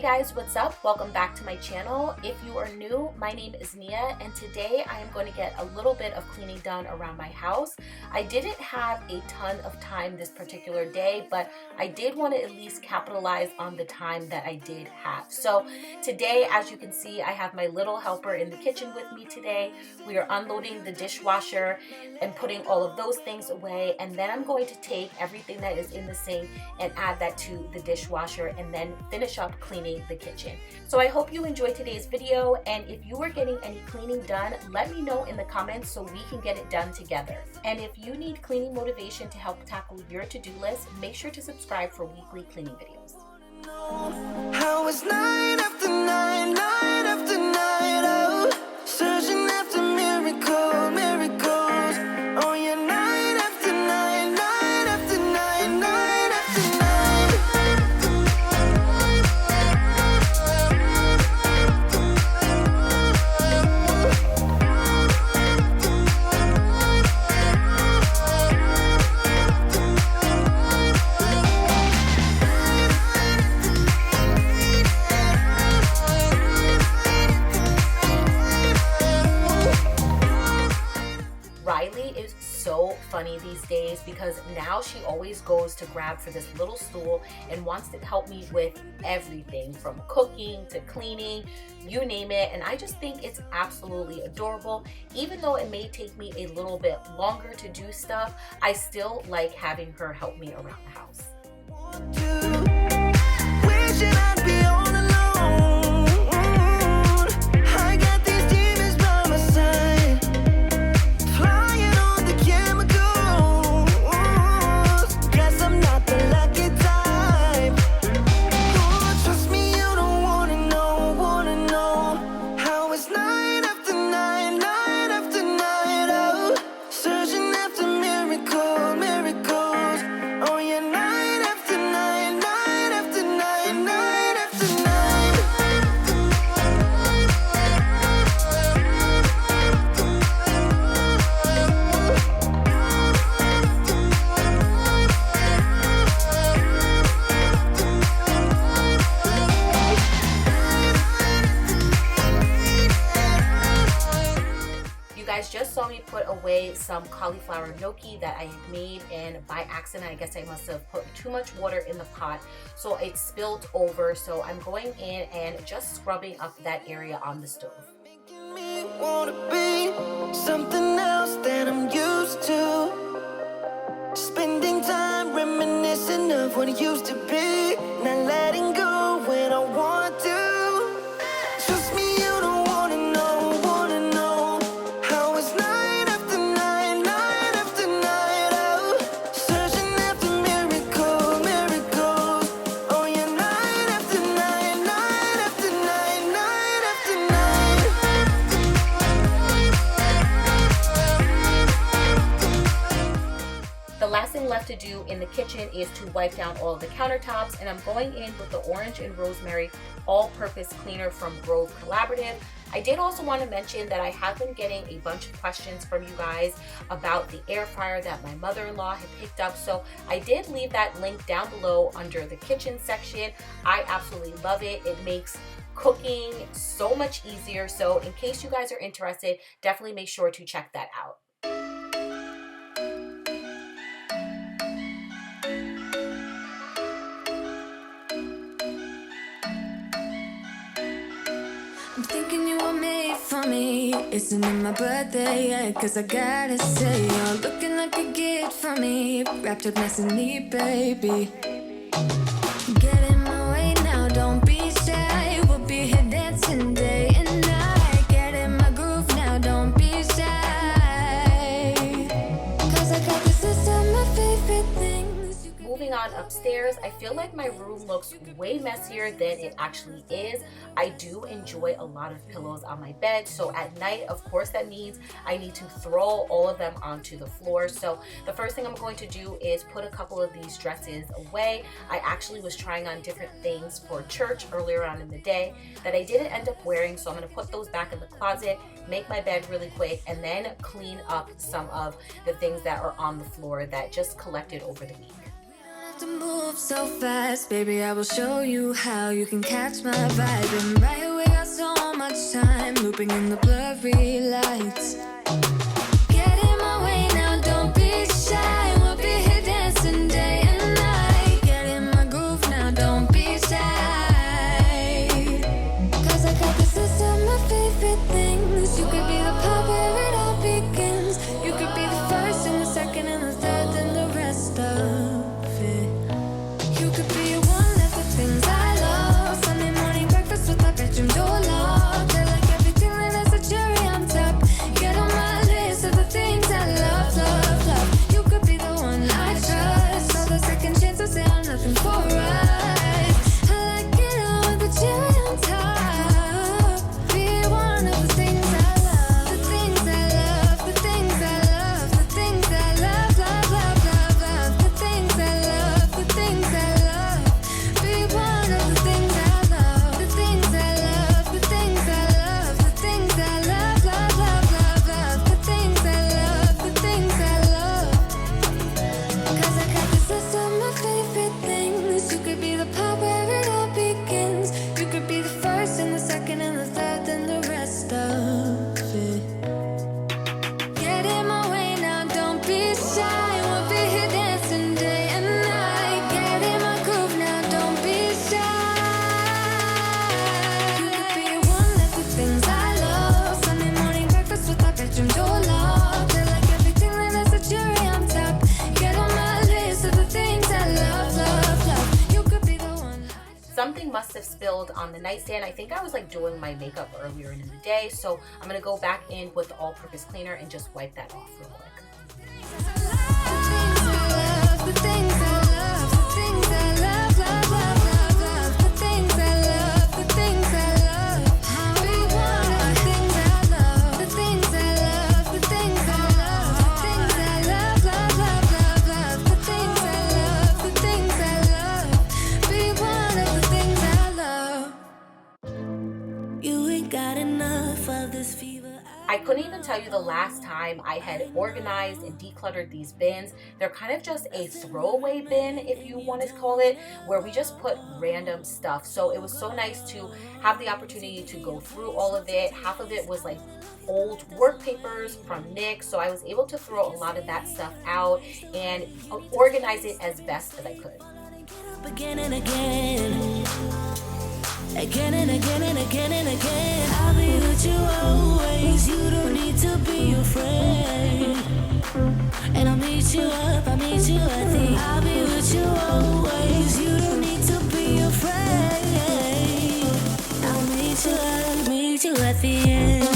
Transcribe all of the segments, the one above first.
Hey guys, what's up? Welcome back to my channel. If you are new, my name is Nia, and today I am going to get a little bit of cleaning done around my house. I didn't have a ton of time this particular day, but I did want to at least capitalize on the time that I did have. So today, as you can see, I have my little helper in the kitchen with me today. We are unloading the dishwasher and putting all of those things away, and then I'm going to take everything that is in the sink and add that to the dishwasher and then finish up cleaning the kitchen. So I hope you enjoyed today's video, and if you are getting any cleaning done, let me know in the comments so we can get it done together. And if you need cleaning motivation to help tackle your to-do list, make sure to subscribe for weekly cleaning videos. How is night after night, night after night, oh, searching after miracles, oh yeah, night after night, night after night, night after night. Riley is so funny these days because now she always goes to grab for this little stool and wants to help me with everything from cooking to cleaning, you name it. And I just think it's absolutely adorable. Even though it may take me a little bit longer to do stuff, I still like having her help me around the house. Wishing I'd be all alone. I got these demons by my side, flying on the chemicals. Guess I'm not the lucky type. Oh, trust me, you don't wanna know how it's night after night, night after night, oh, searching after miracles, oh yeah, night after night, night after night, night after night. You guys just saw me put away some cauliflower gnocchi that I had made, and by accident I guess I must have put too much water in the pot, so it spilled over. So I'm going in and just scrubbing up that area on the stove. Making me wanna be something else than I'm used to. Spending time reminiscing of what it used to be, not letting go when I want to. Trust me, you don't wanna know how it's night after night, night after night, oh, searching after miracles, oh yeah, night after night, night after night, night after night. The last thing left to do in the kitchen is to wipe down all of the countertops, and I'm going in with the orange and rosemary all-purpose cleaner from Grove Collaborative. I did also want to mention that I have been getting a bunch of questions from you guys about the air fryer that my mother-in-law had picked up, so I did leave that link down below under the kitchen section. I absolutely love it. It makes cooking so much easier, so in case you guys are interested, definitely make sure to check that out. I'm thinking you were made for me. Isn't it my birthday yet? Cause I gotta say, you're looking like a gift for me. Wrapped up nice and neat, baby. Get in my way now, don't be shy. We'll be here dancing day and night. Get in my groove now, don't be shy. Cause I got this list of my favorite things. Moving on upstairs, I feel like my room looks way messier than it actually is. I do enjoy a lot of pillows on my bed, so at night, of course, that means I need to throw all of them onto the floor. So the first thing I'm going to do is put a couple of these dresses away. I actually was trying on different things for church earlier on in the day that I didn't end up wearing, so I'm going to put those back in the closet, make my bed really quick, and then clean up some of the things that are on the floor that just collected over the week. to move so fast, baby, I will show you how you can catch my vibe. And right away, got so much time, looping in the blurry lights. Get in my way now, don't be shy. We'll be here dancing day and night. Get in my groove now, don't be shy. Cause I got this list of my favorite things. You could be the part where it all begins. You could be the first and the second and the third and the rest of it. You could be one of the things I love. Sunday morning breakfast with my bedroom door locked. I like everything that has a cherry on top. Get on my list of the things I love, love, love. You could be the one I trust. All the second chances, they are nothing for us. I like it all with the cherry on top. Be one of the things I love. The things I love, the things I love, the things I love, love, love, love, love. The things I love, the things I love. Be one of the things I love. The things I love, the things I love, the things I love, love, love, love, love. The things I love, the things I love. Cause I got this list of my favorite things. You could be the part where it all begins. You could be the first and the second and the third and the rest of it. Get in my way now, don't be shy. We'll be here dancing day and night. Get in my groove now, don't be shy. You could be one of the things I love. Sunday morning breakfast with my bedroom door locked. I like everything that has a cherry on top. Get on my list of the things I love, love, love. You could be the one. Something must have spilled on the nightstand. I think I was like doing my makeup earlier in the day, so I'm gonna go back in with the all-purpose cleaner and just wipe that off real quick. The things I love, the things I love, love, love, love, love. The things I love, the things I love. Be one of the things I love. The things I love, the things I love, the things I love, love, love, love, love. The things I love, the things I love. Be one of the things I love. You ain't got enough of this fever. I couldn't even tell you the last time I had organized and decluttered these bins. They're kind of just a throwaway bin, if you want to call it, where we just put random stuff. So it was so nice to have the opportunity to go through all of it. Half of it was like old work papers from Nick, so I was able to throw a lot of that stuff out and organize it as best as I could. Again and again. Again and again and again and again. I'll be with you always. You don't need to be afraid. And I'll meet you up, I'll meet you at the. I'll be with you always. You don't need to be afraid. I'll meet you up, meet you at the end.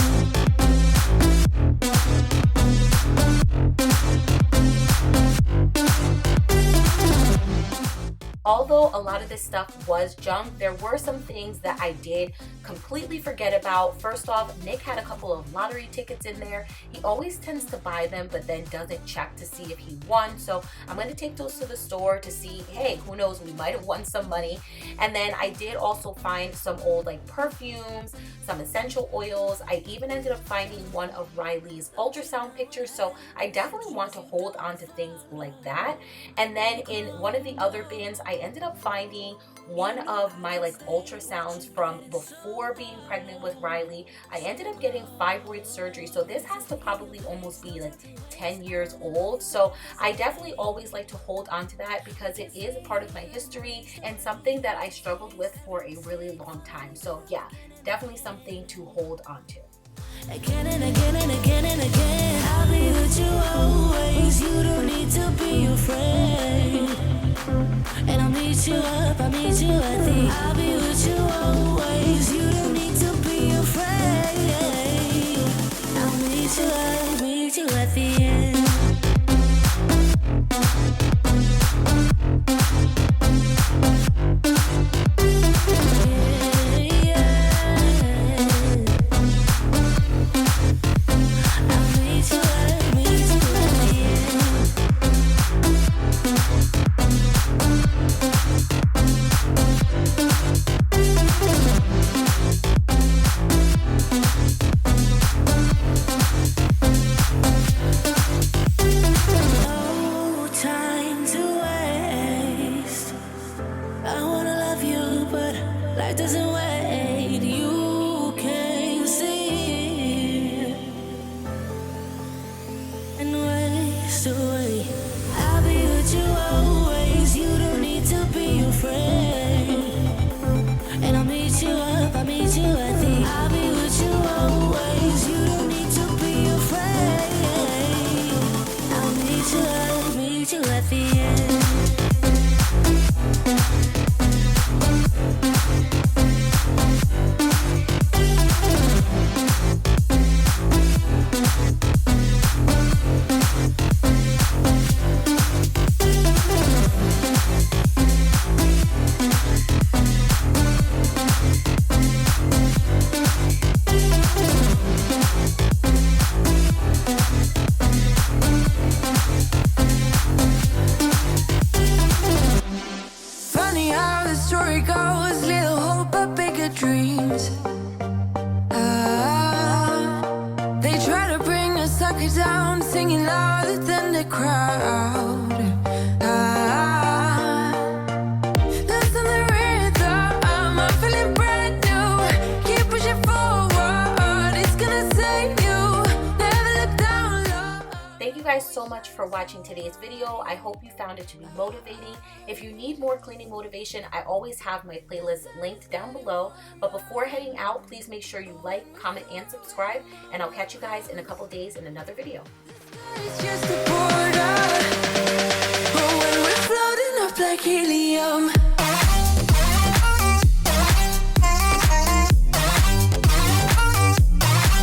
Although a lot of this stuff was junk, there were some things that I did completely forget about. First off, Nick had a couple of lottery tickets in there. He always tends to buy them, but then doesn't check to see if he won. So I'm going to take those to the store to see, hey, who knows, we might have won some money. And then I did also find some old like perfumes, some essential oils. I even ended up finding one of Riley's ultrasound pictures. So I definitely want to hold on to things like that. And then in one of the other bins, I ended up finding one of my like ultrasounds from before being pregnant with Riley. I ended up getting fibroid surgery, so this has to probably almost be like 10 years old. So I definitely always like to hold on to that because it is part of my history and something that I struggled with for a really long time. So yeah, definitely something to hold on to. Again and again and again and again. I'll be with you always. You don't need to be afraid. And I'll meet you up, I'll meet you at the. I'll be with you always. You don't need to be afraid. I'll meet you up, meet you at the end. No time to wait. light doesn't wait, you can see it and waste away. I'll be with you always, you don't need to be afraid. And I'll meet you up, I'll meet you at the I'll be with you always, you don't need to be afraid. I'll meet you at the end. Funny how the story goes, little hope but bigger dreams. They try to bring a sucker down, singing louder than the crowd. Listen the rhythm, I'm feeling brand new. Keep pushing forward, it's gonna save you. Never look down low. Thank you guys so much for watching today's video. I hope you found it to be motivating. If you need more cleaning motivation, I always have my playlist linked down below. But before heading out, please make sure you like, comment, and subscribe. And I'll catch you guys in a couple days in another video. It's just a border, but when we're floating up like helium.